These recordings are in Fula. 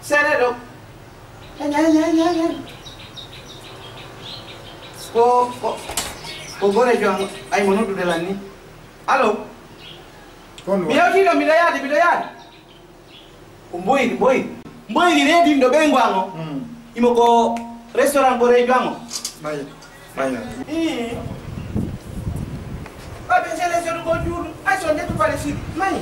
Serero. Ko gore jong ay monudu de lani. Allo. Biyo tiro midayadi. Boy ni ready ndo bengwango. Imoko restaurant gore jwango. Maya. Abe sele sele go juru. Ay so ndetu pale si. Mani.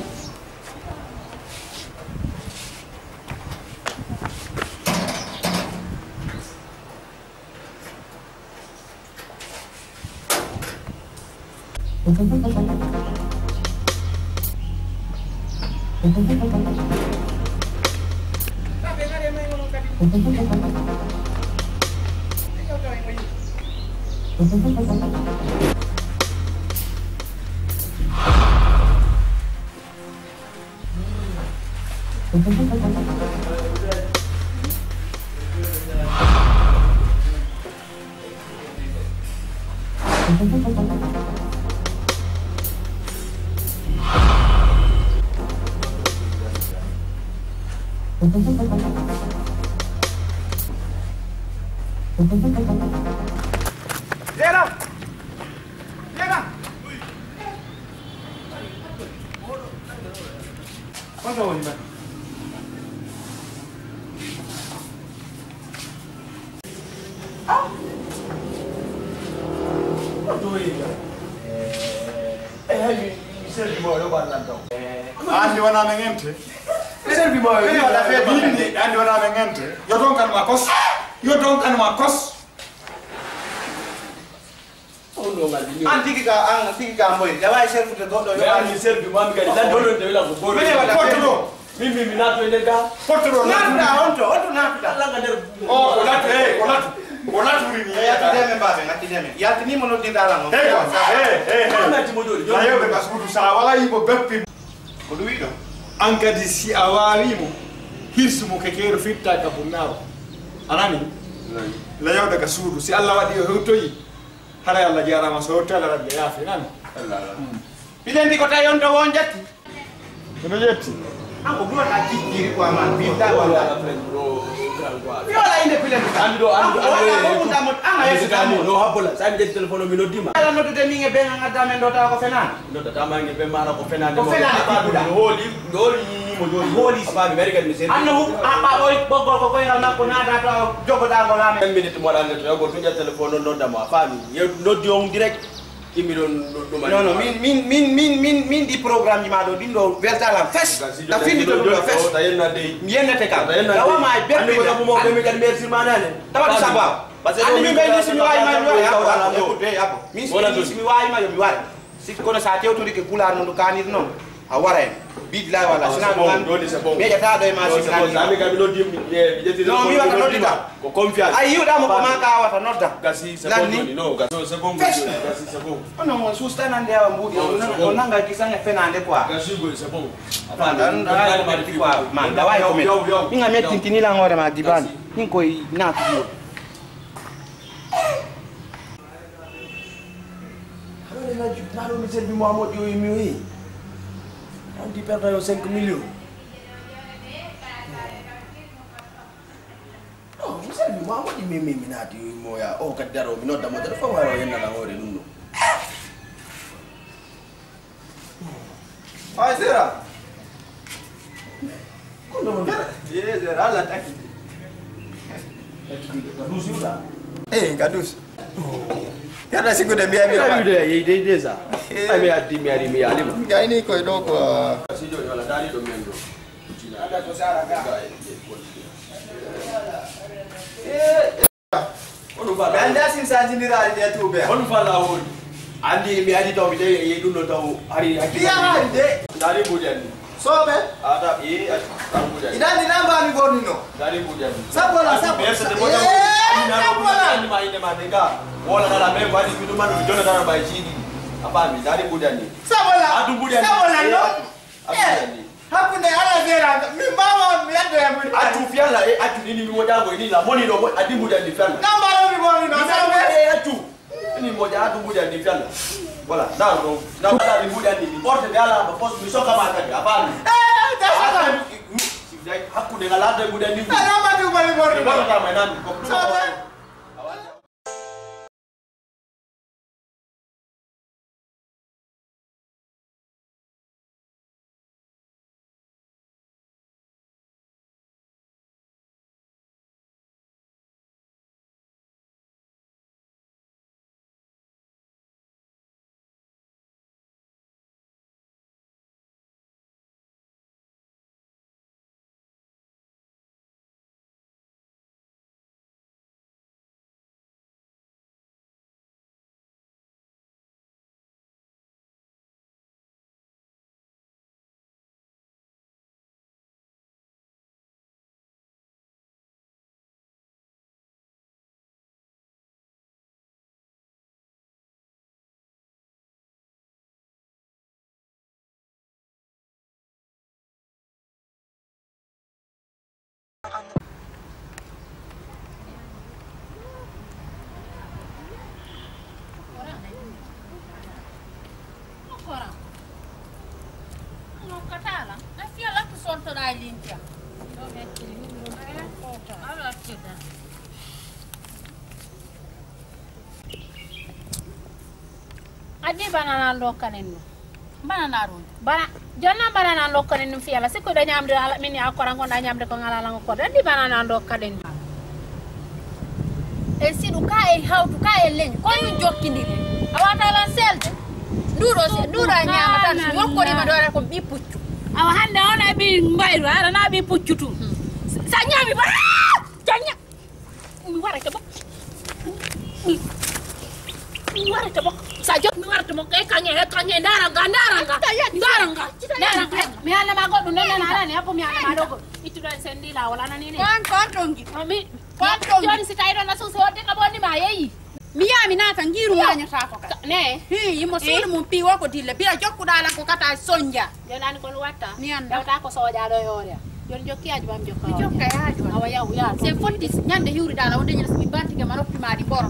Zera. Quanto vuoi, man? Quanto vuoi? Mi serve molto parlando. Andi wana mengente. Mi serve molto. Io la fe bindi andi wana mengente. Yo don kan makos. Antiki ka moy. Dawa serve de godo yo. Ani serve mo amika la dolo de la ko bolo. Porto. Mimi minato ende ga. Porto. Onto na. La ga der. Oh, onatu rini. Ngati deme. Yati ni mono dindala ngo. Ana ti modori. La yo be kasudu sa wala yibo beppi. Ko duwido. Anka di si awarimu. Hirsu mo kekero fitta ka bunnawo. Anani? La yo be kasudu si Allah wadi yo hotoyi. Hara Allah jarama so hotala rabbi yafi nani? Bilendi ko tayon to won jatti. Kono jetti. Anko bro na jikiri kwa man. Binda wala. Viola inde bilendi. Ando anga yesu kamo no habola. Sai mi telefono mi no dima. Ala no de minge be nga dame ndo ta ko fenan. No ta ma ngi be mara ko fenan. Ko fenan ba holi mo joli. Holi ba mi American mi sen. Anno apa boy bogo ko ya na ko na da to jogo da go lame. 10 minutes mo dal to go tunja telefono no dama fami. Yo no diong direct. No, min di programme ma do dindo vertala fes da fini to do fes yenne te ka dawa ma berbe ko mo be mi kan merci manane tawa di samba parce que mi be ni simi way ma yo ya écoute ya ko mi simi way ma yo mi way si ko na sa tew to di ke kula no kanir non a wara bid la wala sina man me jata do ma si kan ami ka no dim ye bi jeti no mi wa ka no dida ko confiance ay yu da mo ko ma ka wata nodda gasi se no gaso se bon gasi se bon ono mo sustana ndia wa mbudi onanga kisanga fenande kwa gasi go se bon apana ndara ma di kwa man da wa yo minga me tintini la ngore ma dibani ninko na tuyo ale na ju na lo mi servi mo amot yo mi on di perdre 5 millions. Oh, mi servi mo amot mi minati mo ya o kadaro mi no da mo da fa waro yenna la ngore nunno. Ay sera Kono mo ye sera ala taki kadus yuda. Kadus. Kada siku da biya Ina yuda ye de za. Ai me adi mi ari mi alima. Ya ini ko do ko. Sijo wala dari do mendo. ada ko sara ga Onu ba. banda sin sanjinira de tube Onu fa la won. Andi mi adi to bi de ye duno to hari hakika. dia hande Dari bujani. sobe Ada ye dari bujani. idan dinamba mi gonino Dari bujani. sabola Biasa de moja. Ni ma ine madeka. Wala na la memba ni bidu manu jona na ba chini. Apa mi dari bujani. sabola Adu bujani. sabola no Abujani. hakuna ala vera mi mama mi ando ya muri Atu fiala atu nini mi moja go ni la moni do adi bujani fiala. namba mi gonino sabe Atu. Ini moja adu bujani fiala. Wala na do. Na ni bujani ni porte de ala ba post mi soka mata. Apa mi. hakkude ngalade gude ni Arama du bari bordo. ta may nan ko limpia. Allora chieda. Adi banana lokanen. Banana ron. Bana jonna banana lokanen fi ala siko da nyamde ala mini akora ngonda nyamde ko ngala lango ko adi banana lokanen. E sidu ka e hawtu ka e leñ ko mi jokkindiri awata lan selde nduro nyama tan yokkori ma dore ko bi puccu awa hande ona bi mbayru ara na bi puccutu sa nyami ba janya mi warata bok mi warata bok sa jot mi warata mo kay kanye daranga mi hala ma goddo nena ala ne apo mi hala ma dogo itudo sendi la wala nani ne kon tongi mi joni si tayro na so de ka bonni ma yeyi mi yami nata ngiru wanya ta ko ne hi yimo sulu mum pi woko dilla bila jokku dala ko kata sonja jonani ko watta ni anda ta ko soja do yore jon jokki aji bam jokka mi jokka yaaju awa yaw ya se fotti nyande hiwri dala wonde nyala mi banti ke manoppi ma di boro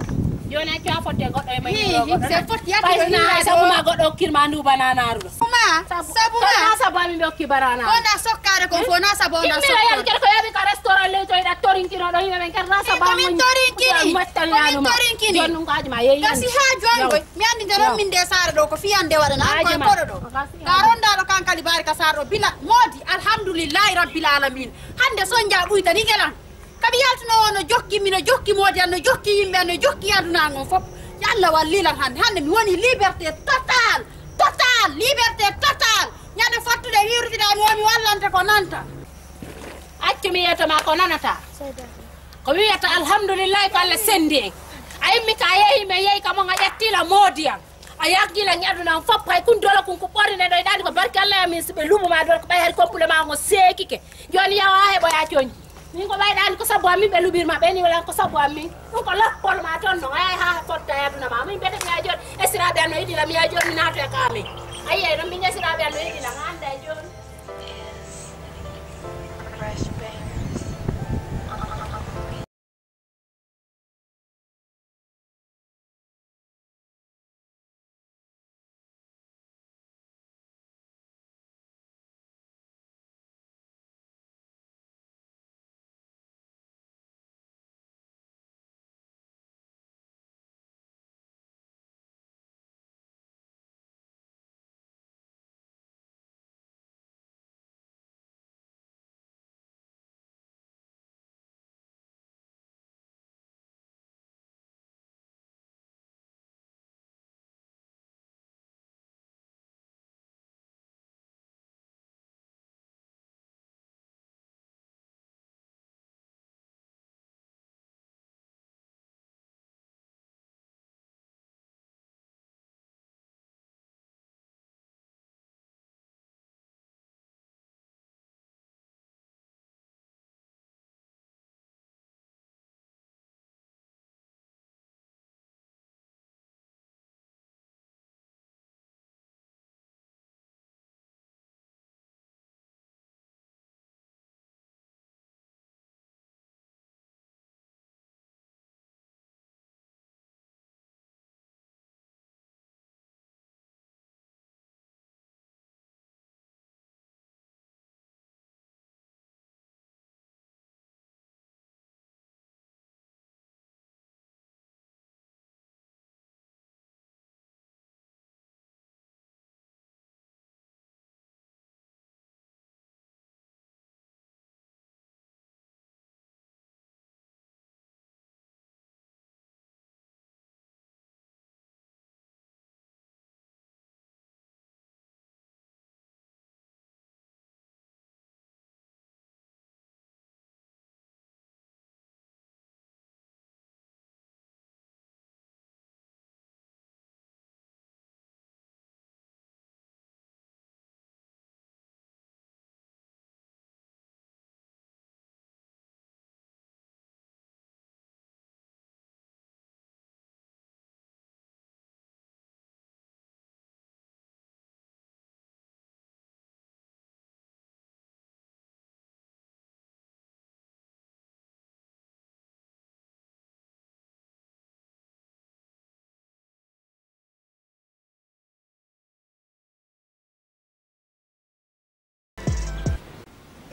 joni a kya fotte goddo e mani goddo se fotti yati na sabu ma goddo kirma ndu banana ru sabu ma sabu mi dokki banana ona sokkare ko fo na sabu ona sokkare mi ko yabi ka restaurant le to ida torinkino do hina men kan rasa ba mo torinkini joni ko aji ma yeyi kasi ha jongo mi andi ndero min de sare do ko fiyande wada na ko kodo do garonda do kan kali barika sare do bila modi alhamdulillah rabbil alamin hande sonja buita ni gelan kabi yaltuno wono jokki mino jokki modi anno jokki yimbe anno jokki aduna ngon fop yalla wallilan hande mi woni liberté total liberté total nyande fattude wirtida mi woni wallante ko nanta accu mi yeta ma ko nanata ko wiyata alhamdulillah ko Allah sendi ay mi ka yehi me yehi kamo ngajettila modi am ayagila nyaduna fop hay kun dola kun ko borine do dal ko barke Allah mi sibe lumu ma do ko bay her complement ngo sekike joni yawa he boya coñ ni ko bay dal ko sabo ami be lubir ma be ni wala ko sabo ami ko lappol ma ton no ay ha fotta yaduna ma mi bete mi ajor esira be no idila mi ajor mi nato e kami ayi no mi nyesira be no idila nganda joni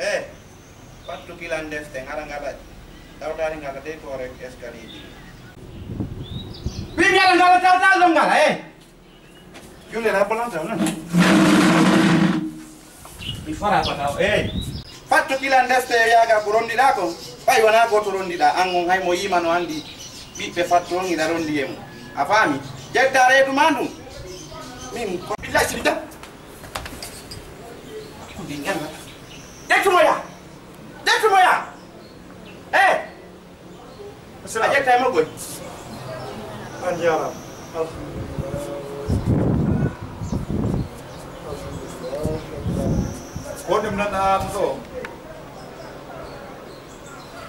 Eh, pattu kilan defte ngara ngala. Tawtari ngala de ko rek escalier ji. Bi ngala tawtal ngala Yule la polanta non. Mi fara pata pattu kilan defte yaga ko rondida ko. Bay wana ko to rondida angon hay mo yima no andi. Biɓɓe fattoŋi da rondi e mum a faami jedda reedu ma ɗum min ko billahi sibida ɗi ñalla ƴettumoya a ƴetta e moggoy an jaram ko ɗum nanɗa to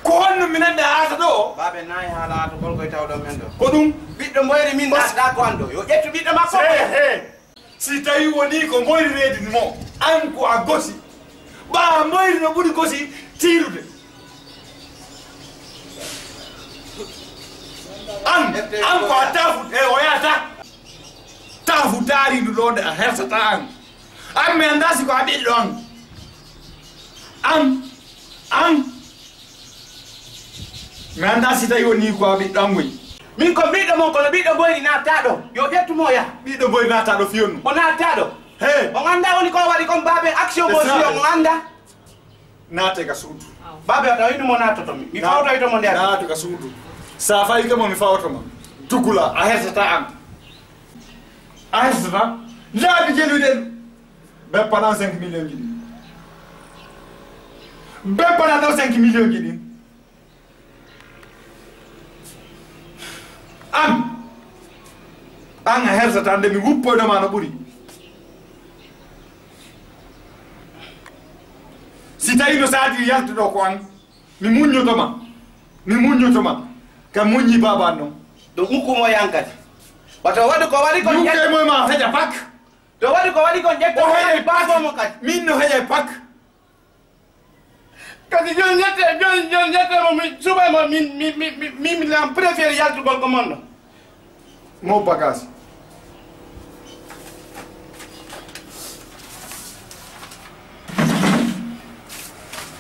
ko honno minande haata ɗo baɓe nayi haala haata golkoye tawɗo men ɗo ko ɗum ɓiɗɗo mboyri min ɗaɗa ko an ɗo yo ƴettu ɓiɗɗo makko si tawi woni ko mboyri reedini mo an ko a gosi ɓa mboyri no ɓuri gosi tiirude an ko a tafut o yata tafu taariɗo ɗo nde a hersata an mi anda si ko a ɓiɗɗo an mi anda si tawi woni ko a ɓiɗɗo an goyi min ko ɓiɗɗo mon kono ɓiɗɗo boyri natta ɗo yo ƴettumoya ɓiɗɗo boyri natta ɗo fiyonno o natta ɗo on anda woni ko waɗi kon babe action mo fiyo on anda naate ka suudu babe o tawi ɗumo nattotomi mi fawtoytomo nder naate ka suudu sa fayi kamo mi fawtoma tugula a hersata a hersata laabi jeluɗen beppana 5 millions ji ɗi beppana ɗo 5 millions ji ɗi an a hersata nde mi wuppoyɗoma no ɓuuri si tawi no saadi yaltuɗo ko an mi muññotoma kam muññi baban noon ɗum ukkumo yankati bato waɗi ko waɗi kon ukkemoye ma heƴa pak to waɗi ko waɗi kon ƴetto heƴe babomo kadi min no heƴe pak kadi joni ñettemo mi suɓaymo min lam préféré yaltugol ko mon ɗo mo bagage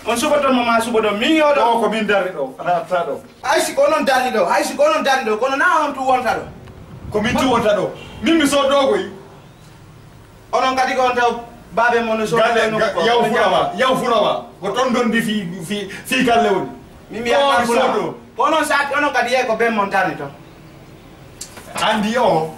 on suɓotomo ma suɓo ɗo min yo ɗo ko min darni ɗo ana atta ɗo haysi ko onon darni ɗo haysi ko onon darni ɗo kono na on tu wonta ɗo ko min tu wonta ɗo min mi soddo koy onon kadi ko on taw babe mon no yaw fulawa ko ton dondi fi galle woni mi mbiya fulawa ko onon sati onon kadi yeey ko ben mon darni to andi o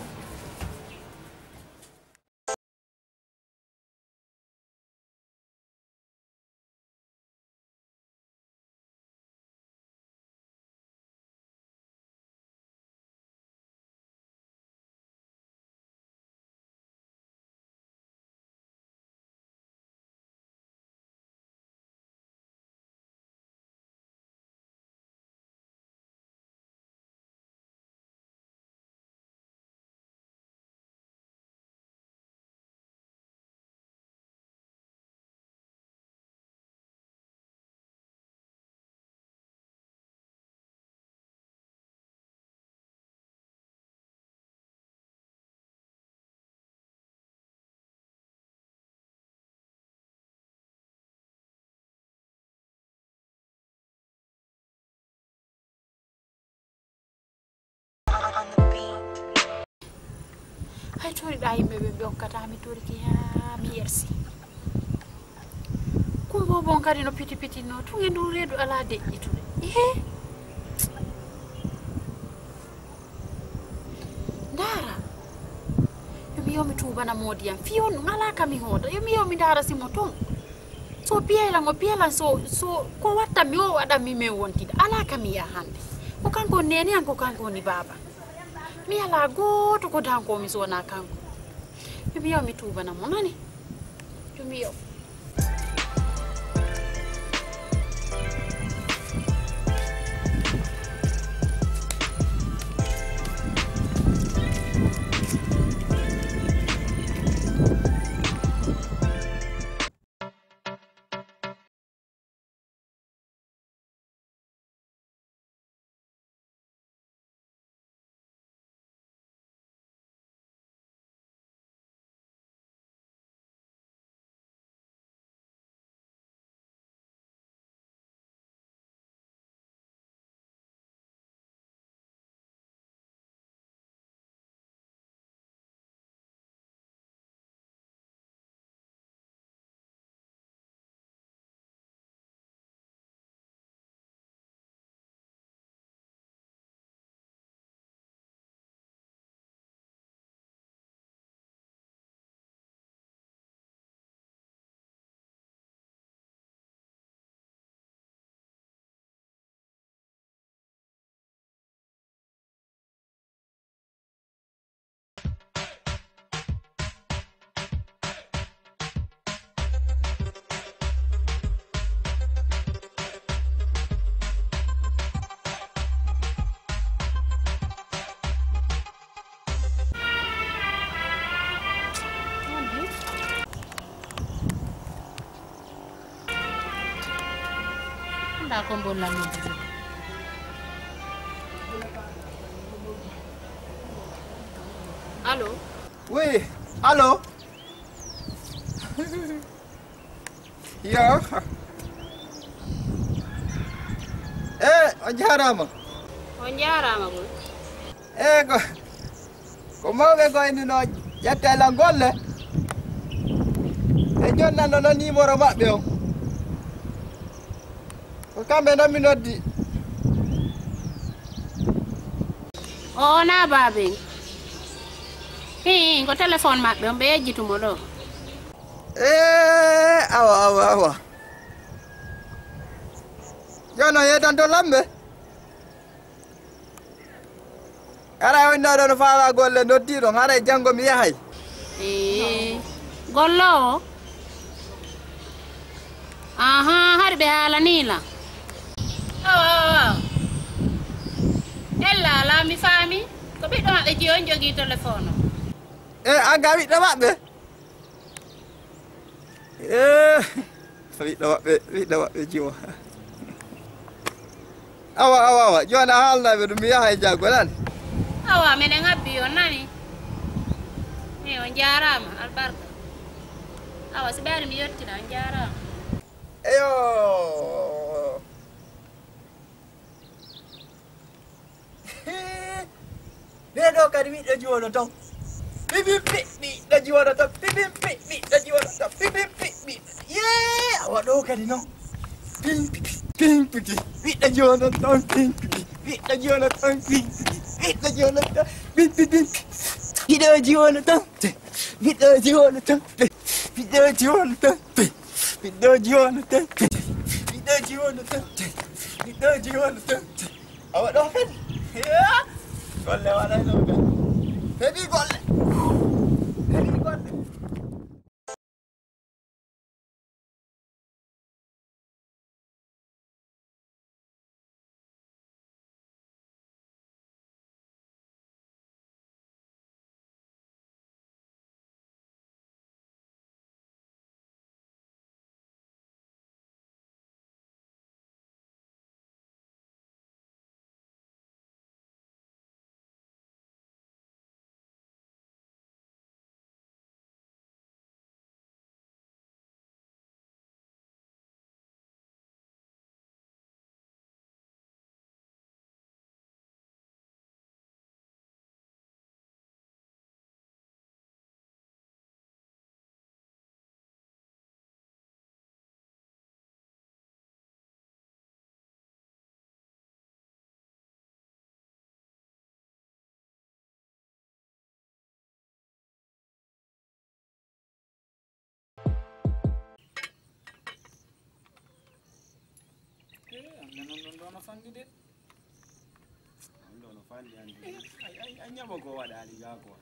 hay toriɗa yimɓe ɓe hokkata mi toriki ha mi yersi kumbo bon kadi no piti no tun e ndu reedu ala deƴƴitude ndara yomi yomi tubana modiyam fiyon ɗum ala kami hooda yomi yomi ndara simo ton so piyelan o piyelan so ko wattanmi o waɗanmi min wontide ala kami ya hande ko kanko neni an ko kanko ni baba mi ala goto ko danko mi sona kanko yomi yomi tubana mo nani yomi yo ta ko bolla no. Allô? Oui, allô? Yo. On jarama. On jarama go. Ko mawɓe ko ene no ƴettela golle. E jonnanno no numéro maɓɓe o. Ko kamɓe noon mi noddi. O na babe. Ko téléphone maɓɓe on ɓe yejjitumo ɗo. Awa. Jono yetan to lamɓe. Ara wonno ɗo no fawa golle noddiɗo haray janggo mi yahay. Gollo o? Har ɓe haalanila. Awa. Ella ala mi faami. Ko ɓiɗɗo maɓɓe ji on jogii téléphone o. An ga ɓiɗɗo maɓɓe? ɓiɗɗo maɓɓe jiwo. Awa joni a haalnaɓe ɗum mi yahay jaggo nani. Awa minen habbi on nani. On jarama albarka. Awa si ɓeari mi yettina on jarama. Eyo. Ɓeɗo kadi ɓiɗɗo jiwono taw. Ɓiɗɗo jiwono taw. Ɓiɗɗo jiwono taw. Awa ɗo kadi noon. Ɓiɗɗo jiwono taw. Ɓiɗɗo jiwono taw. Ɓiɗɗo jiwono taw. Ɓiɗɗo jiwono taw. Ɓiɗɗo jiwono taw. Ɓiɗɗo jiwono taw. Ɓiɗɗo jiwono taw. Ɓiɗɗo jiwono taw. Ɓiɗɗo jiwono taw. Awa ɗo kadi. Golle waɗayno kadi. Heɓi golle. Dono fandi de. Dono fandi andi. Ay nyamo ko wadali ga ko.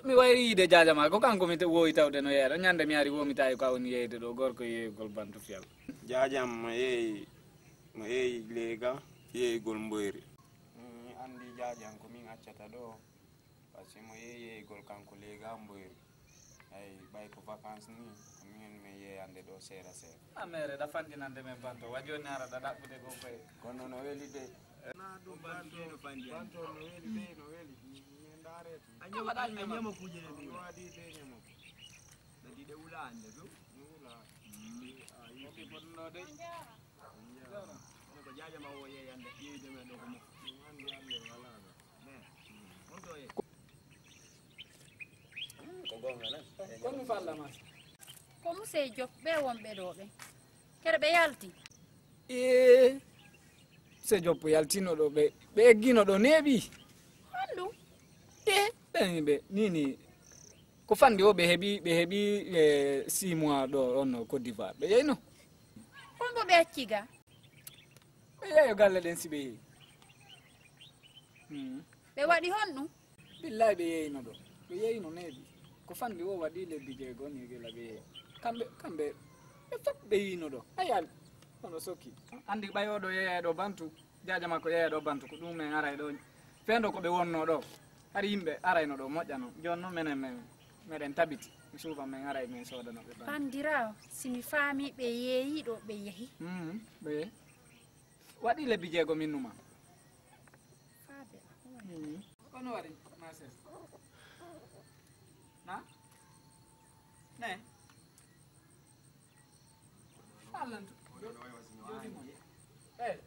Mi wayri de jajama ko kanko mi woyi tawde no yeedo nyande mi ari wo mi tawi ko woni yeyde do gorko yeygol bantu fiyal. Jajam mo yeyi lega yeygol mboyri. Andi jajam ko min accata do parce que mo yeygol kanko lega mboyri. Ay bay ko vacances ni min me yeyande do sera. Amere da fandinande men banto wajoni ara da dabbude ko koy kono no weli de na do banto no fandi banto no weli de no weli min dareti anyama kuje de wadi de nyamo da di de ulande do wula ko bonno de ko jaja ma wo yeyande yeyde men do ko mo andi alle wala ne on do ye ko gonga na ko mi falla ma Ko musey jop ɓe wonɓe ɗo ɓe kede ɓe yalti se joppo yaltino ɗo ɓe eggino ɗo neeɓi handu ɓeni ɓe nini ko fandi o ɓe heeɓi 6 mois ɗo on Côte d'Ivoire ɓe yeyno holbo ɓe acciga ɓe yeeyo galle ɗen si ɓe yeeyi ɓe waɗi honɗum billahi ɓe yeyno ɗo ɓe yeyno neeɓi ko fandi o waɗi lebbi jeegom yegela ɓe yeeyi kamɓe ɓe fof ɓe yino ɗo ayal ono sokki andi ɓayoɗo yeeyaɗo bantu jaja makko yeeyaɗo bantu ko ɗum en aray ɗo fendo ko ɓe wonno ɗo har yimɓe arayno ɗo moƴƴano joni noon meɗen tabiti mi suufa men aray men sodanoɓe bandirawo simi faami ɓe yeeyi ɗo ɓe yeehi ɓe waɗi lebbi jeego min numa kono waɗi ma ses na ne alantu eh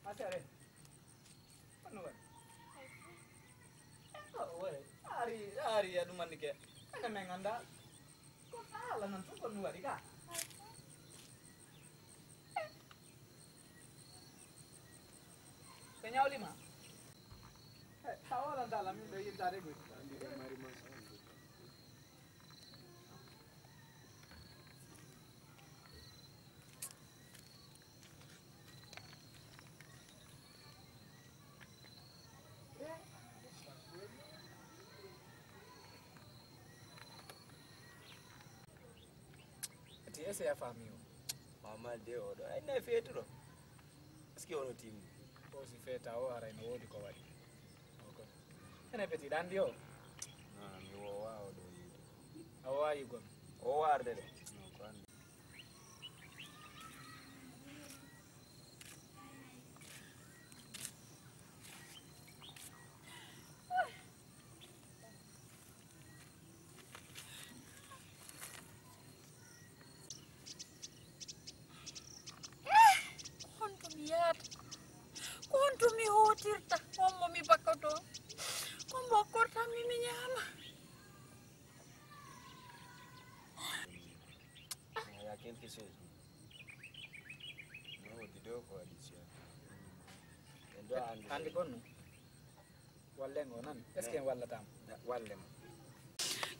asare kono waɗi ari ya ɗum anndi ke ene men annda ko haala nan tun kono waɗi ka ko ñawlima a walantala min ɗo yittade goy ati ese ya famille mama de oɗo ayne feetuɗo est ce que ono timmi o si feeta o ara ene woodi ko waɗi ene peti ɗan ndi o mi wowa oɗo yiide a wowa yugon o warde de ko andi Konto mi hotirta hommo mi bakkato ko mokkorta mi ñaama il y a quelque chose no dido ko addition en do andi gonno wallengo nan est ce que en wallatama wallema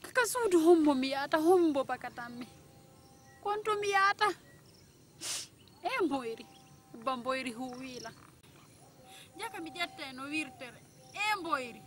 kaka suudu hommo mi yaata hombo bakatammi konto mi yaata e mboyri huwiila jaka mi ƴette no wirtere e mboyri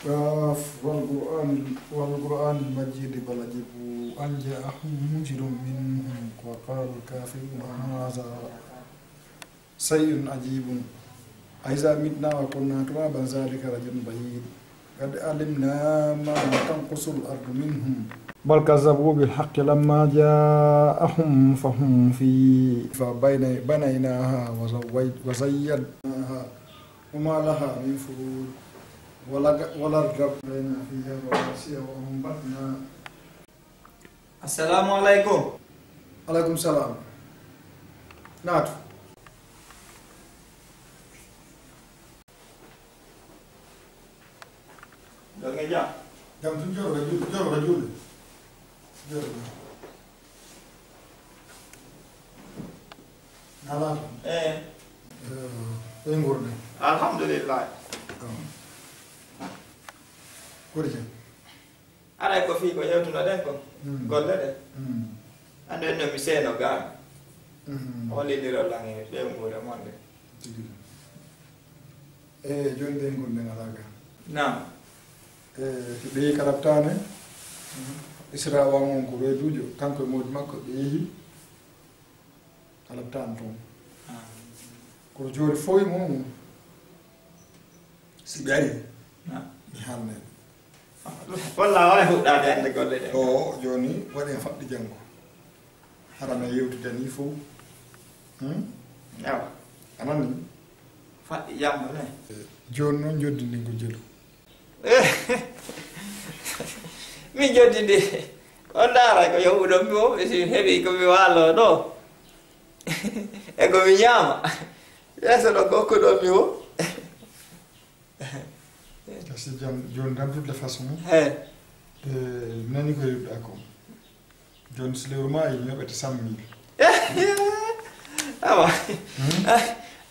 كاف والقرآن المجيد بل عجبوا أن جاءهم منذر منهم وقال الكافرون هذا شيء عجيب أإذا متنا وكنا ترابا ذلك رجل بعيد قد علمنا ما تنقص الأرض منهم بل كذبوا بالحق لما جاءهم فهم فبنيناها وزيناها وما لها من فروج والأرض بين فيها رواسي وأنبتنا. السلام عليكم. عليكم السلام. ناتو. Dong aja. Jam 7 rajul. Nala. Ngurne. Alhamdulillah. Kurje. Ara ko fi ko yewtuno den ko. Golle de. Ande no mi seno ga. Oli diro langi be ngure monde. Jonde ngurne ngalaga. Naam. Ɓe karabtane isra wamon ko reedujo kanko e modi makko ɓe yeehi kalabtane toon kono joni fof mum si ɓe ari mi haalnede walla wala huɗɗade ande golle ɗe o joni waɗen faɗɗi janggo harana yewtude ni fof yawa anani faɗɗi jamma ne joni noon joddindi ko jelu mi joddindi on daara ko yahuɗo mi o si heeɓi komi waalo ɗo e komi ñaama yeeso ɗo gokkuɗo mi o si joni dans toutes les façons nani ko yibɗa ko joni so lewru ma yi yoɓete 100 000 awa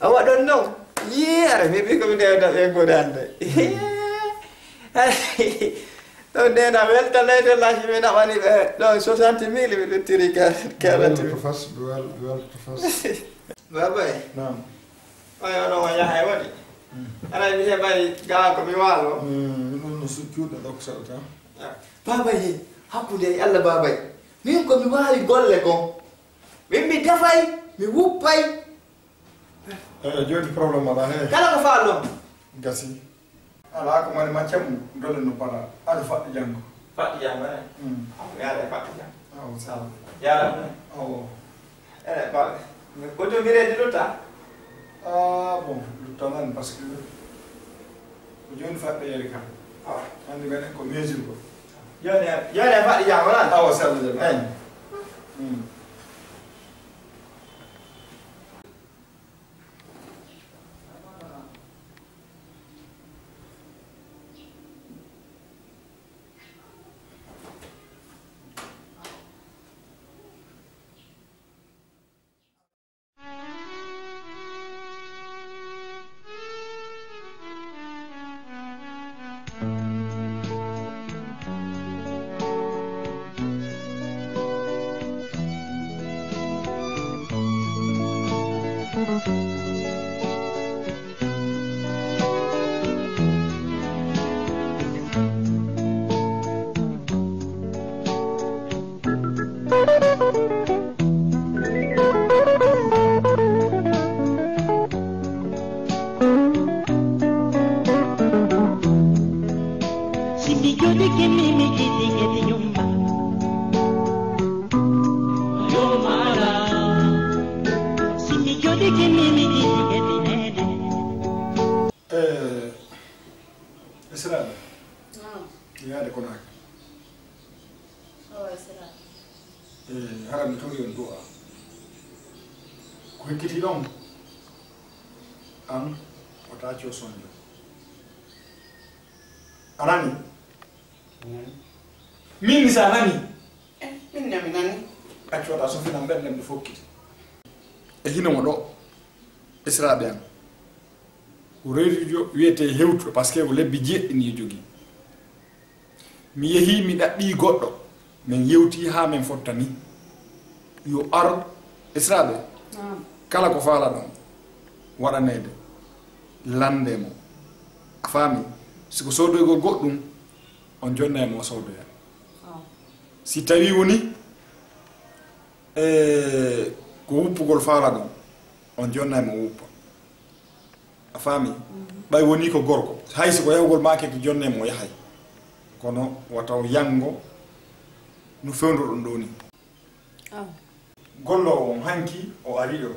awa ɗon noon yiare mi ɓi komi ndewda ɓe gode hande ɗon ndena welta leyde lahi mi naɓani ɓe ɗon 60 000 mi luttiri to fas ɓe welta to fas babay nam oyo ɗon o yahay waɗi aɗa mi heɓani gaa komi waalo ɗum no sukkiuɗo ɗo ko saɗata babay he hakkude e Allah babay min komi waali golle kon min mi defay mi wuppay joni probléme aɗa he kala ko faal ɗon gasi ala ko mani maccam dole no para aɗa faɗɗi janngo faɗɗi janngo e yaada e faɗɗi janngo aw sala yaada awo ene baɓe koto mireedi lutta bon lutta nan par ce que ko joni faɗɗe yeeri kam hande meɗen ko mesure ko joni e faɗɗi janngo nan awa sella jam eyi Israel yaade ko naaki haram turi on du'a ko hikkiti ɗon an wata co sonjo anani min ni sa nani min nami nani accu wata so fina mbeɗen ɗe fokkiti e hinomo ɗo israɓe an ko reedujo wiyete hewtuɗo par ce que ko lebbi jeɗɗini jogui mi yeehi mi ɗaɓɓi goɗɗo min yewti ha min fottani yo ar israɓe kala ko faala ɗon waɗanede landemo a faami siko sodoygol goɗɗum on jonnaymo o sowdoya si tawi woni ko wuppugol faala ɗon on jonnaymo o wuppa a faami ɓay woni ko gorko hay siko yahugol make ko jonnemo o yahay kono wataw yango no fewdoɗon ɗo ni gollowo on hanki o ari ɗo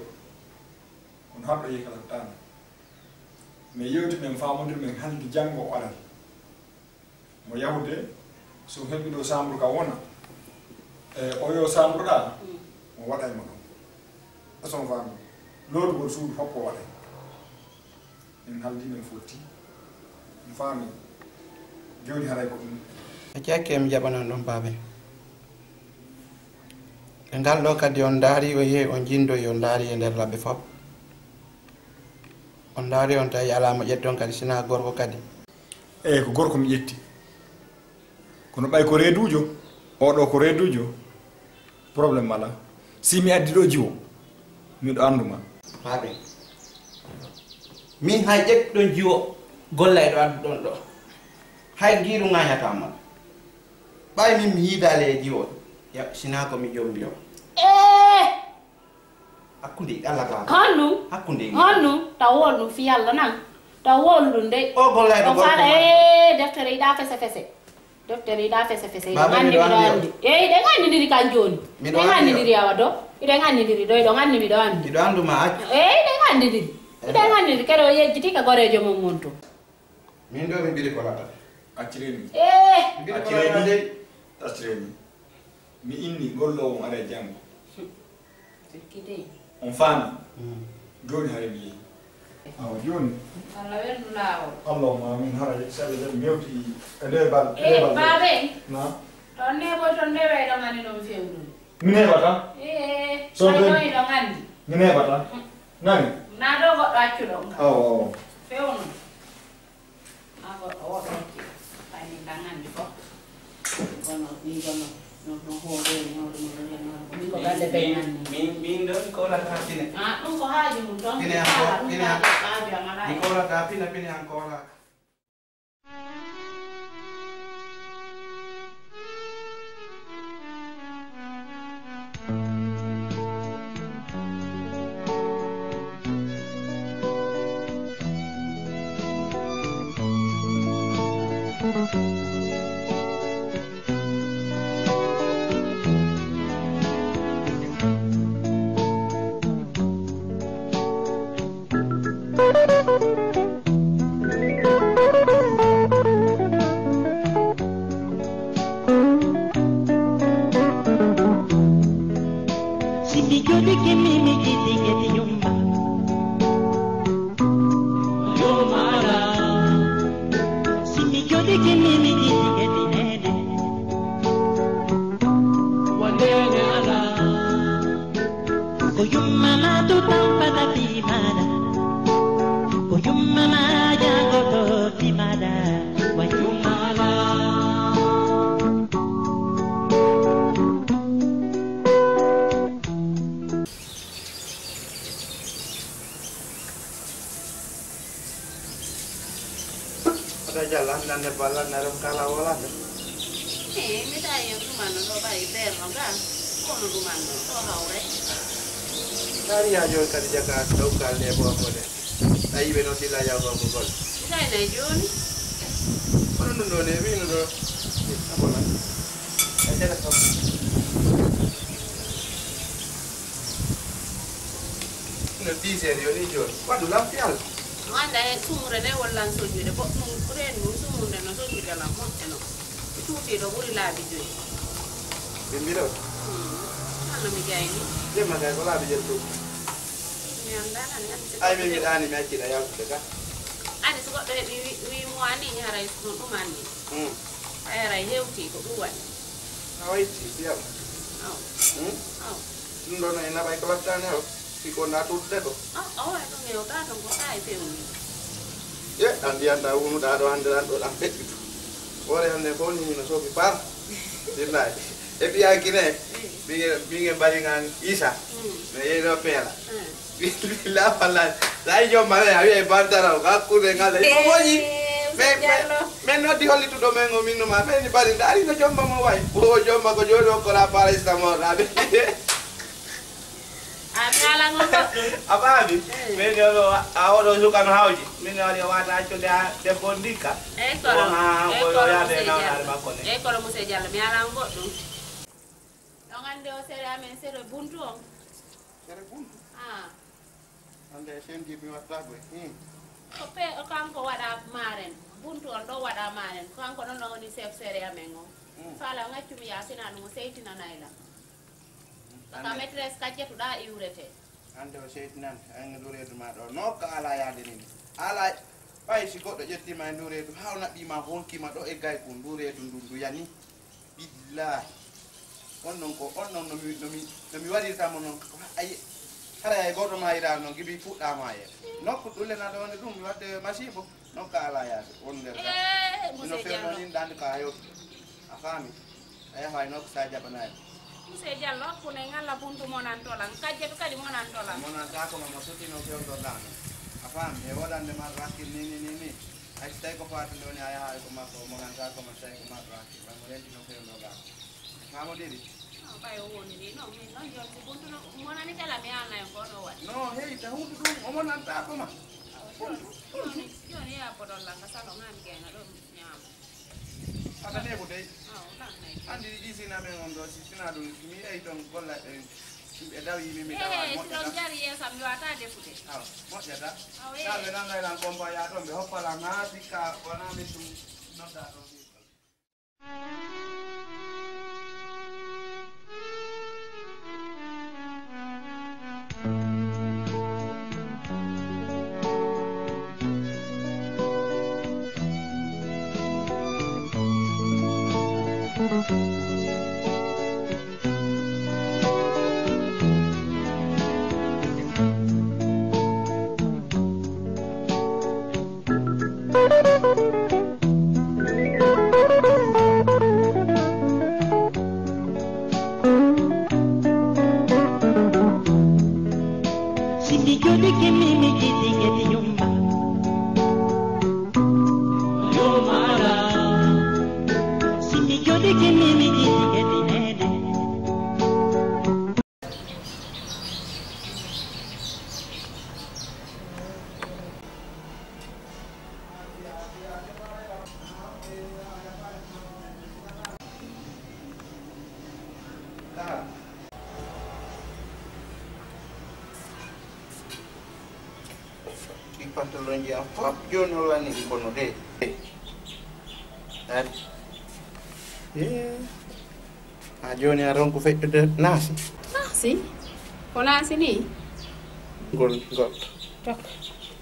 on haɗɗo yekalatano mais yewti men famodir men hande janggo o aran mo yahude so heɓi ɗo chambre ka wona o yo chambre ɗa o waɗaymo ɗon ason fami lodugol suudu foppo waɗay min haldi min fotti mi faami joni haray ko ɗum e jekke mi jaɓanon ɗon baabe e ngal ɗo kadi on daari o yehi on jindoyi on daari e nder labɓe fof on daari on tawi alama ƴetton kadi sina gorko kadi eyyi ko gorko mi ƴetti kono ɓay ko reedujo oɗo ko reedujo probléme ala si mi addi ɗo jiwo miɗo anduma baabe min hay ƴettuɗon jiwo golla e ɗo addu ɗon ɗo hay giiru ŋañatama ɓay min mi yiidale e jiwo sina ko mi jombi o hakkunde Allah ba hannu hakkunde hannu tawol ɗum fi Allah nan tawol ɗum de o golla e ɗo fala deftere yiɗa fese fese deftere yiɗa fese fese Baba, andi miɗo miɗo andi andi ɗen andidiri kan joni Miɗo ɗen andi andidiri awa do iɗen andidiri ɗo iɗon andi miɗo andi iɗo anduma accu ɗen andidiri iɗen andidiri kede o yejjiti ka gorejo mum mon to min ɗo mi ɓiri kolata accireni ɓiri kolata de accireni mi inni gollowo ara janggo sikkide on faami joni hare mi yeehi awa joni Allah wendu lawol allahumma amin hara sabi jam mewti e nder bal babe na ton nebo ton dewe ɗo ngani ɗum fewnude min heɓata so ɗoyi ɗo ngandi min heɓata nani na ɗo goɗɗo accuɗo awa fewnu na goɗɗo woɗo acci ɓayni ka ngandi fof kono ni gono no hooreni min ko galle ɓe nanni min ɗo mi kolata pine ɗum ko haaji mum ton pine mi kolata pine an kolaka jalan dan balan narum kalawalan. Minta yang rumano do bari berno kan. Kono rumano to haure. Dari ajo kadi jaga tau kali apa boleh. Ai beno sila ya apa bol. Sai na joni. Kono ndo ne vino do. Apa lah. Aja dah kau. Nanti serio ni Jon. Waduh lampial. Anda sumure ne wala sojude bo mum kuren mum sumure no sojude la monte no tuti do buri laabi joyi bimbiro ana mi gayni je ma ga ko laabi jettu mi anda nan ay mi dani mi acci da yaw ka ani so goddo wi mo ani ni haray so dum ani ay haray hewti ko duwan awai ci biar aw aw ndo na ina bay ko latane o Siko na tutte to. Oh, itu ngeo ta dong kok ai peuni. Ya, andian tahu nu da do andalan do lampe gitu. Ore ande boni no so bi par. Dinai. E bi akine. Binge baringan isa. Me ye no pela. Bila pala. Dai yo male avi e bandara ka ku de ngale. Ko boni. Me no di holi tu do mengo minu ma be ni bari dari no jomba mo wai. O jomba ko jodo ko la para estamo rabe. Ala ngono. Apa abi? Mene lo awolo suka no hauji. Mene ali wata acho de bondika. Koro. Koro ya de na na makone. Koro mo se jalla mi ala ngoddu. Don ande o sere amen sere buntu on. Sere buntu? Ah. Ande sendi mi watta ko. Ko pe o kanko wada maren. Buntu on do wada maren. Kanko non woni chef sere amen o. Fala ngaccu mi yasina no seytina nayla. Kaka maîtresse kaccetu da iwrete. Ande o seytinan an ndureedu ma do no ka ala yaade ni. Ala pay si goddo jettima e ndureedu hawna bima honkima do e gay ko ndureedu ndu yani. Billahi. Onnon no mi wadirta mo non ay hara e goddo ma ira non gibi fudda ma ye. Nokku dulle na do dum mi wadde masibo non ka ala yaade on der. No ferno ni dande ka yo. Afami. Ay hay nok sa jabana. Muse jallo ko ne ngala buntu monan tolan kajje to kadi monan tolan monan ta ko mo suti no ke on tolan afam e wodan de mar rakki ni ay tay ko faatu do ni ay hay ko ma ko monan ta ko ma tay ko ma rakki ba mo renti no ke on tolan ngamo diri no bay woni ni no min no yo buntu no monan ni kala mi ala ko no wa no hey ta hudu dum o monan ta ko ma yo ni ya podon la ngasalo ngam gena do nyam aka ne ko dey andi isi na men on do si sina do mi ay ton golla e dawi mi dawa mo don jari e sam wata defude mo jada da be nan ngai lan kompa ya don be hoppala na sika bona mi tum no da do Pantalon yang pop jono lani di kono de. Dan joni aron ko fedde nasi. Nasi? Ko nasi ni? Gol. Tok.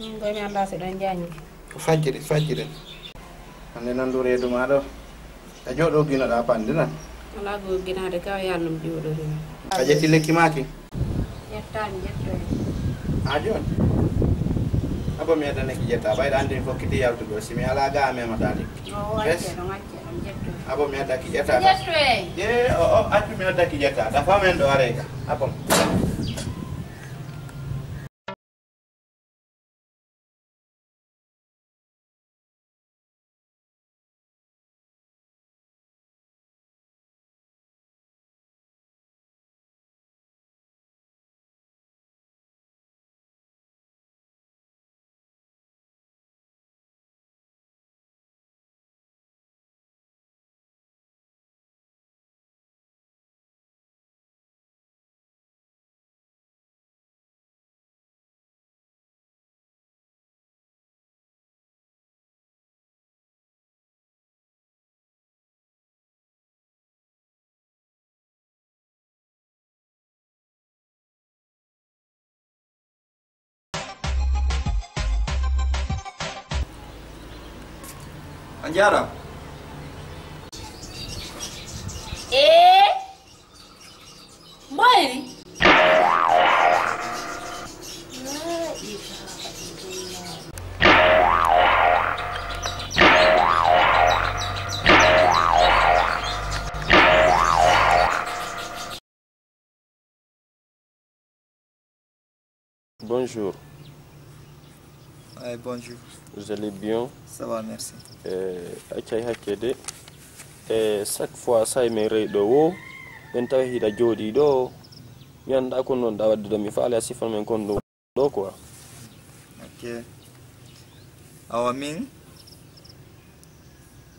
Ngoy mi anda se dan janyi. Ko fajjiri. Ande nan do redo ma do. A jodo gina da pandina. Ala go gina de ka yallum jodo de. A jetti lekki maki. Yettani jetto. Ajon. Apa mi ada nek jetta bay dan den fokkiti yaltu go simi ala ga me matani. Wacce don jetto. Apa mi ada ki jetta. Jetto ye atu mi ada ki jetta. Da famen do areka. Apa? Anjara. Mairi. Bonjour. Bonjour. Vous allez bien? Ça va, merci. Acay hakkede chaque fois say me reydo wo ben taw hida jodi do yanda ko non da wadde do mi faale sifan men kon do quoi. Ok. Awa min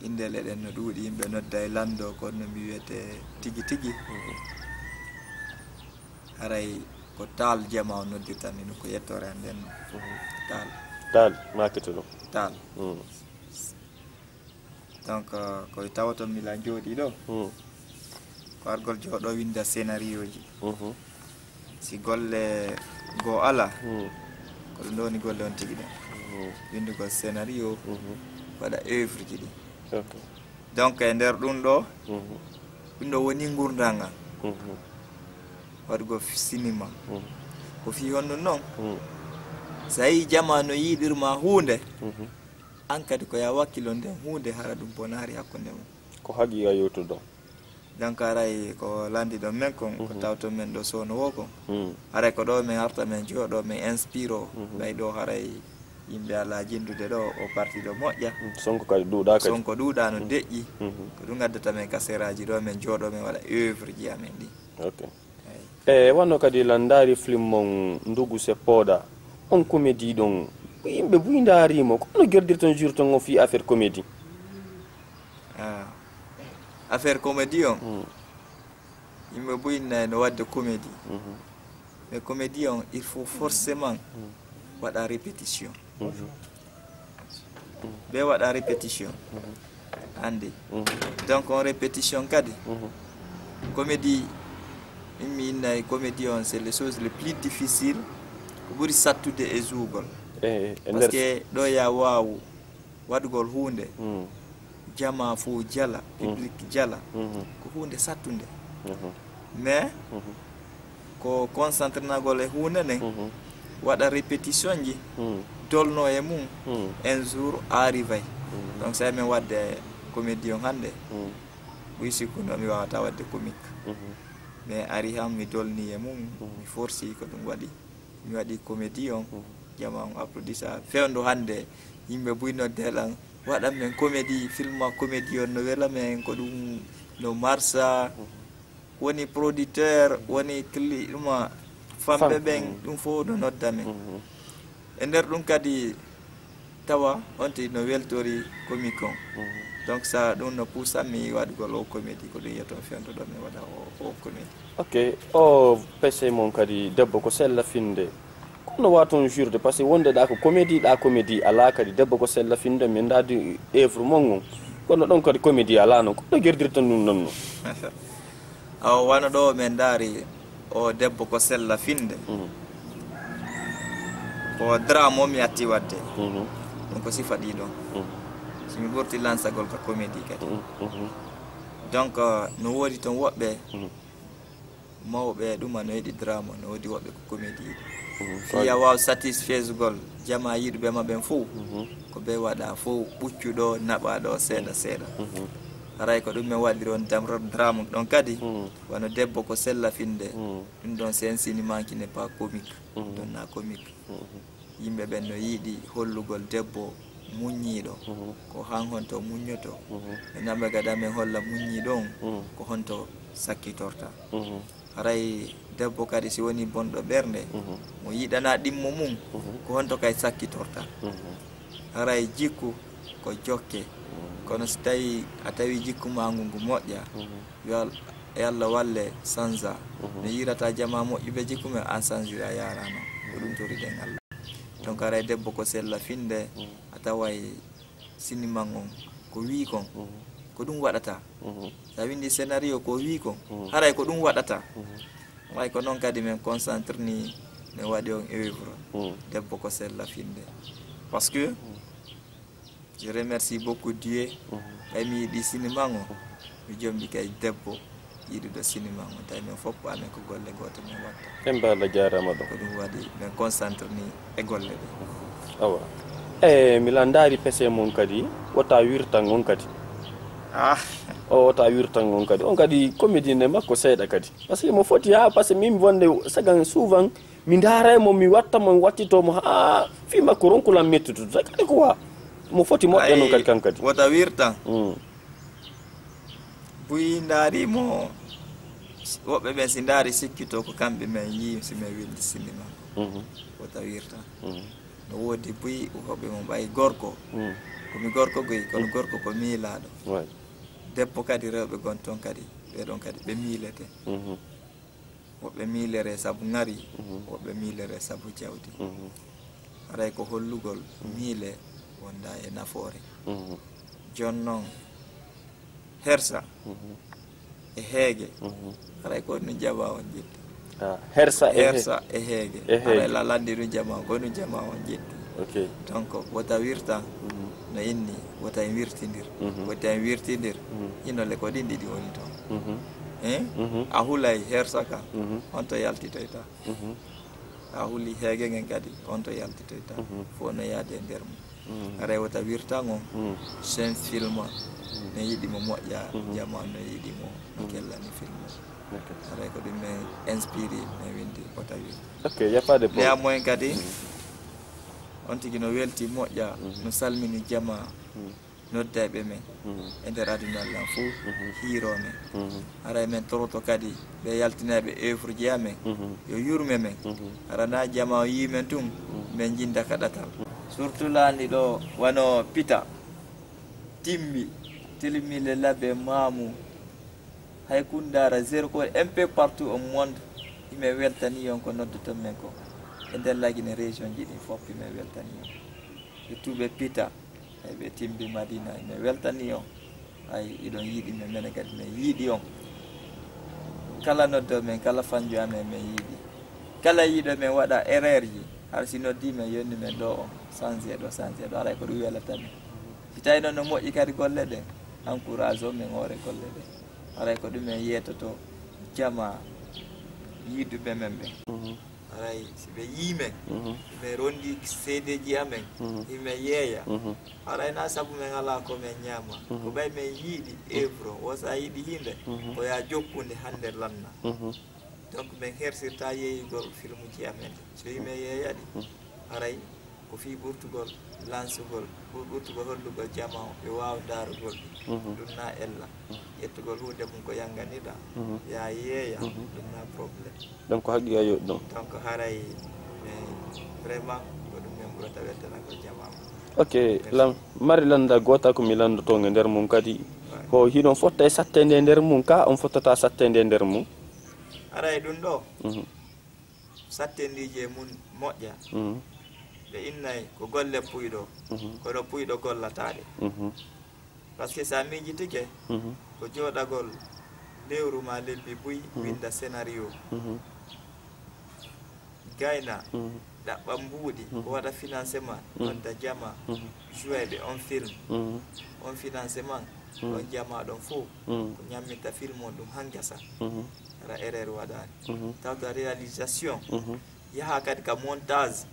inde leɗen no ɗuuɗi yimɓe nodda e lando kono no mi wiyete tigi haray ko taal jama o noddirta min ko yettore an nden Tal makito Tal. Donc ko tawato mi la jodi do. Ko argol jodo winda scénario ji. Si golle go ala. Ko ndoni golle on tigi de. Windu go scénario. Wada œuvre ji di. Okay. Donc e nder dum do. Windo woni ngurdanga. Wadgo cinéma. Ko fi honno non. Sai jamano yidirma hunde an kadi ko ya wakkilo nden hunde hara dum bonari hakkunde mum ko hagiga yotudo donc aray ko landi do men kon ko tawto men do sono wo kon aray ko do men arta men jodo men inspiro bay do haray yimbe ala jindude do o parti do moƴƴa sonko kadi duuda kadi sonko duuda no deƴƴi ko dum gaddata men kaseraji do men jodo men wala œuvre ji amen di okay wanno kadi landari film mon ndugu se poda on comédie donc yimɓe buy ndaarimo kono gerdirton jour ton o fi affaire comédie affaire comédie on yimɓe buyinnayi no wadde comédie mais comédie on il faut forcément waɗa répétition ɓe waɗa répétition andi donc on répétition kadi comédie mi innayi comédie on c'est les choses les plus difficiles ɓuri sattude e juugol parce que ɗo ya waawu waɗgol hunde jama fo jala public jala ko hunde sattunde mais ko concentré nagol e hunde nden waɗa répétition ji dolno e mum un jour arrivé donc sa min wadde comédie on hande ɓuy sikku no mi wawata wadde comique mais ari ham mi dolni e mum mi forci ko ɗum waɗi mi waɗi comédie on jama on applaudissa fewndo hande yimɓe buynodelan waɗan men comédie filma comédie on no wela men ko ɗum no marsa woni producteur woni ɗuma famɓe ɓen ɗum fof no nodda men e nder ɗum kadi tawa onti no weltori comique on donc ça ɗum no puusanmi waɗugol o comédie ko ɗum yiyata fewndo ɗo mi waɗa o comédie. Ok, o pese mon kadi debbo ko sella finde kono waton jurde par ce que wonde ɗa ko comédie ala kadi debbo ko sella finde min dadi œuvre mon on kono ɗon kadi comédie ala noon kono guerdirta ɗum noon no aw wano ɗo min daari o debbo ko sella finde ko drame o mi atti wadde ɗum ko sifa ɗi ɗon somi ɓurti lansagol ka comédie kadi donc no woodi toon woɓɓe mawɓe ɗuma no yiɗi drame no woodi woɓɓe ko comédie fiya waw satisfaisegol jama yiɗuɓe maɓen fo ko ɓe waɗa fo ɓuccuɗo naɓaɗo seeɗa seeɗa haray ko ɗum min waɗiri on drame ɗon kadi wano debbo ko sella finde ɗum ɗon c'est un cinéma qui n'est pas comique ɗon na comique yimɓe ɓen no yiiɗi hollugol debbo muññiɗo ko han honto muññoto e namɓe gada min holla muññiɗo on ko honto sakkitorta haray debbo kadi si woni bonɗo ɓernde mo yiɗana ɗimmo mum ko honto kay sakkitorta haray jikku ko jokke kono so tawi a tawi jikku ma ngu ngu moƴƴa yo Allah walle sanza no yirata jama moƴƴuɓe jikku men an sanjira yarano ko ɗum toriɗen Allah donc haray debbo ko sella finde a taway cinéma on ko wi kon ko ɗum waɗata sa windi scénario ko wi kon haray ko ɗum waɗata way ko noon kadi min concentre ni min waɗi on œuvre debbo ko sella finde parce que je remercie beaucoup Dieu kay mi yiɗi cinéma on mi jomɗi kay debbo yiɗuɗo cinéma on tawi min fof amen ko golle goto min watta en mbaɗa jarama ɗo ko ɗum waɗi min concentre ni e golle ɗe awa e mi landari pese mon kadi Wota Wirtan on kadi o Wota Wirtan on kadi comédie ne makko seeɗa kadi par ce que mo foti ha par ce que min wonde sagan souvent mi daraymo mi wattamo mi wattitomo ha fi makko ronkulam mettutude kadi ko wa mo foti moƴƴa noon kadi kan kadi Wota Wirtan buyi darimo woɓɓe ɓen si daari sikkito ko kamɓe men yi si min wildi cinéma Wota Wirtan no woodi buyi hoɓɓe mo ɓay gorko komi gorko goyi kono gorko ko miilaɗo debbo kadi rewɓe gon toon kadi ɓeɗon kadi ɓe miilete woɓɓe miilere sabu ngari woɓɓe miilere sabu jawdi haray ko hollugol miile wonda e nafoore jon noon hersa e heege haray ko ɗum jama on jetti hersa e heege haray la landi ɗum jama ko ɗum jama on jetti donc Wota Wirtan no inni wota en wirtidir wota en wirtidir inole ko ɗin ɗiɗi woni toon a hulay hersa ka on to yaltitoyta a huli heege ngen kadi on to yaltitoyta fo no yaade e nder mum haray Wota Wirtan on c'est un film ne yiɗi mo moƴƴa jama no yiɗi mo no kellani film haray ko ɗum min inspiré min windi Wota Wirtan néanmoins kadi on tigi no welti moƴƴa no salmini jama noddaɓe men e nder aduna lan fof hiiro men haray men toroto kadi ɓe yaltinaɓe œuvre ji amen yo yurme men harana jama o yimen tum min jinda ka ɗatal surtout landi ɗo wano pita timmi tilmile labbe mamu hay kundara zéro ko un peu partout au monde ime weltani on ko noddoton men ko e nder lagine région ji ɗin fof ime weltani on e tuɓe pita ay ɓe timbi madina ime weltani on ay iɗon yiiɗi men mene kadi min yiiɗi on kala noddo men kala fanjo amen min yiiɗi kala yiiɗo men waɗa erreur ji har si noddi men yonni men ɗo on changé ɗo haray ko ɗum welata men si tawi noon no moƴƴi kadi golle ɗen encourage o men hoore golle ɗe haray ko ɗumen yetoto jama yiduɓe men ɓe haray si ɓe yiimen ɓe rondi seedeji amen himen yeeya haray na saabu men ala ko men ñaama ko ɓay men yiiɗi œuvre o sa yiiɗi hinde ko ya jokkude hande lanna donc men hersirta yeeyigol film uji amen so himen yeeyaɗi haray ko fi ɓurtugol lansugol ɓurtugol hollugol jama o ɓe wawa darugol ɗum na ella ƴettugol hunde mum ko yanganiɗa ya yeeya ɗum na probléme donc haqqi a yoɗ ɗon donc haray vraiment ko ɗum men ɓurata weltanagol jama o ok mari landa gota ko mi landoto e nder mum kadi ko hiɗon fotta e sattede e nder mum ka on fottata sattede e nder mum haray ɗum ɗo sattendiji e mum moƴƴa ɓe innay ko golle puyɗo kono puyɗo gollataɗe par ce que sa miijitike ko jooɗagol lewru ma lebbi buy winda scénario gayna ɗaɓɓa mbuuɗi ko waɗa financement nodda jama joueɓe on film on financement on jama ɗon fof ko ñamminta film on ɗum hangasa ara erreur waɗani tawta réalisation yaha kadi ka montage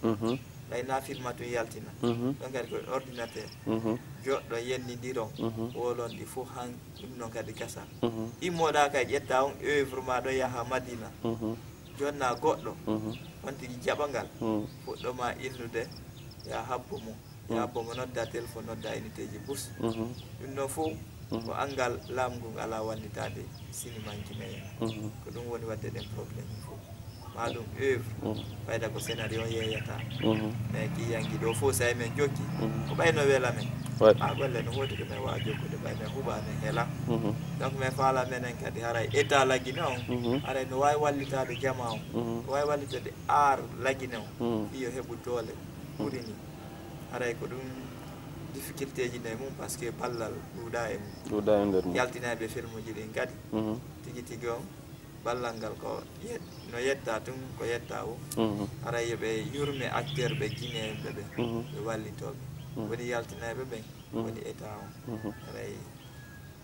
layna filma to yaltina ɗon kadi ko ordinateur joɗɗo yennidiron wolon ɗi fof han ɗum noon kadi gasa immoɗa kay ƴetta on œuvre ma ɗo yaha madina jonna goɗɗo on tigi jaɓangal fuɗɗoma innude ya habbo mo ya habbo mo nodda téléphone nodda unité ji bourse ɗum noon fof ko angal lamgu ala wallitade cinémanji meyen ko ɗum woni wadde ɗen probléme fof ma ɗum œuvre ɓayda ko scénario yeeyata mais ki yangi ɗo fof sa men jokki ko ɓayno weela men ma golle no hoti ko men wawa jokkude ɓay men huuɓa men heela donc min faala menen kadi haray état laggine on haray no wawi wallitade jama o no wawi wallitade art laggine o fiyo heɓu doole ɓuri ni haray ko ɗum difficulté ji ne mum par ce que ballal ɗuuɗa e mum yaltinaɓe film uji ɗin kadi tigi tigi on ballal ngal ko no yetta tun ko yetta o haray yoɓe yurme acteur ɓe guinéen ɓe ɓe wallitoɓe woni yaltinaɓe ɓen woni état o haray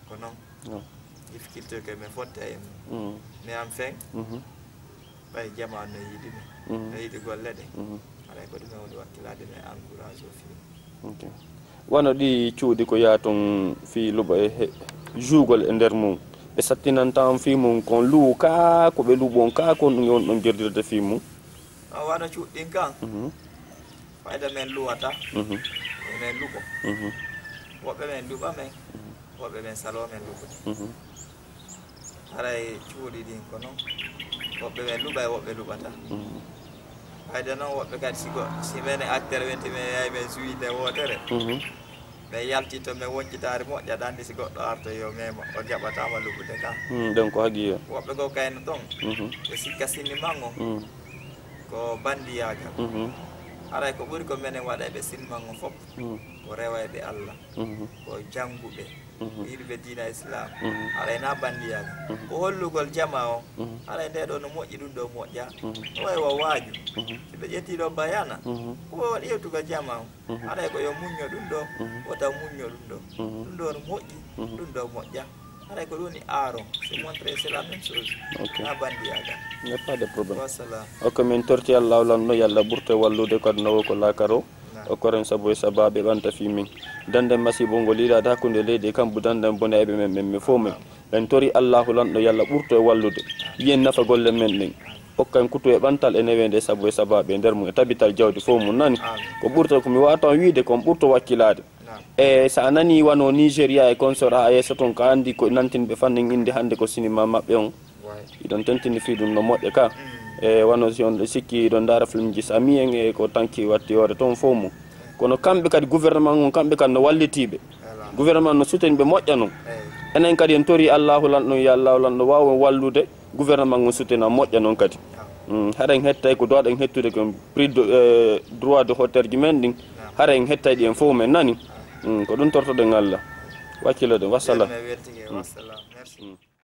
ko noon difficulté ke min fotta e mum mais enfin ɓay jama no yiiɗi men no yiiɗi golle ɗe haray ko ɗumen woni wakkilade men encourage o film wano ɗi cuuɗi ko yaa toon fi luɓa e juugol e nder mum ɓe sattinantan fi mum kon luu ka ko ɓe luɓon ka kon ɗum on ɗon jerdirde fi mum wano cuuɗɗin kan fayda men luwata men luɓo woɓɓe men luɓa men woɓɓe men salo men luɓude haray cuuɗi ɗin ko noon woɓɓe men luɓa e woɓɓe luɓata fayda noon woɓɓe kadi si mene acteur wenti men yayi men suwide wotere ɓe yalti to min woncitare moƴƴa ɗandi si goɗɗo arto yo mema o jaɓatama luɓude ka donc ko haqiya woɓɓe ko kayno toon ɓe sikka sinniman o ko bandiyagal haray ko ɓuuri ko minen waɗa ɓe sinniman o fof ko rewayɓe Allah ko jangguɓe yiɗuɓe diina islam haray na bandiyagal ko hollugol jama o haray nde ɗo no moƴƴi ɗum ɗo moƴƴa no wawi o waaju si ɓe ƴettiɗo bayana ko waɗi yewtugo jama o haray ko yo muñño ɗum ɗo wota muñño ɗum ɗo ɗum ɗo no moƴƴi ɗum ɗo moƴƴa haray ko ɗum woni aaro c'est montré c'est la même chose na bandiyagal n'est pas de problème wassalam oko min torti Allah lanno yalla ɓurte wallude kadi nawo ko lakaro o koren sabo e sabaɓe ɓanta fi min dande masibo ngol yiɗade hakkude leydi kamɓe danden bone eɓe men men fof men en tori allahu lanɗo yalla ɓurto e wallude yiyen nafa golle men ɗen hokkan kutu e ɓantal e newede sabo e sabaɓe nder mum e tabital jawdi fof mum nani ko ɓurta komi wawata wiide kon ɓurto wakkilade e sa nani wano Nigéria e consort ha yesso toon ko andi ko nantinɓe fannin inde hande ko cinéma mabɓe on iɗon tentini fi ɗum no moƴƴe ka e wano si on sikki ɗon dara film ji sami en e ko tanki watti yore toon fof mum kono kamɓe kadi gouvernement on kamɓe kadi no wallitiɓe gouvernement no souteni ɓe moƴƴa noon enen kadi en tori allahu lanɗo ya allahu lanɗo wawa wallude gouvernement on soutena moƴƴa noon kadi haɗa en hettay ko dowɗen hettude ko prix droit de hauteur ji men ɗin haɗa en hettay ɗi en fof men nani ko ɗum tortoɗen Allah wakkilo ɗen wassalam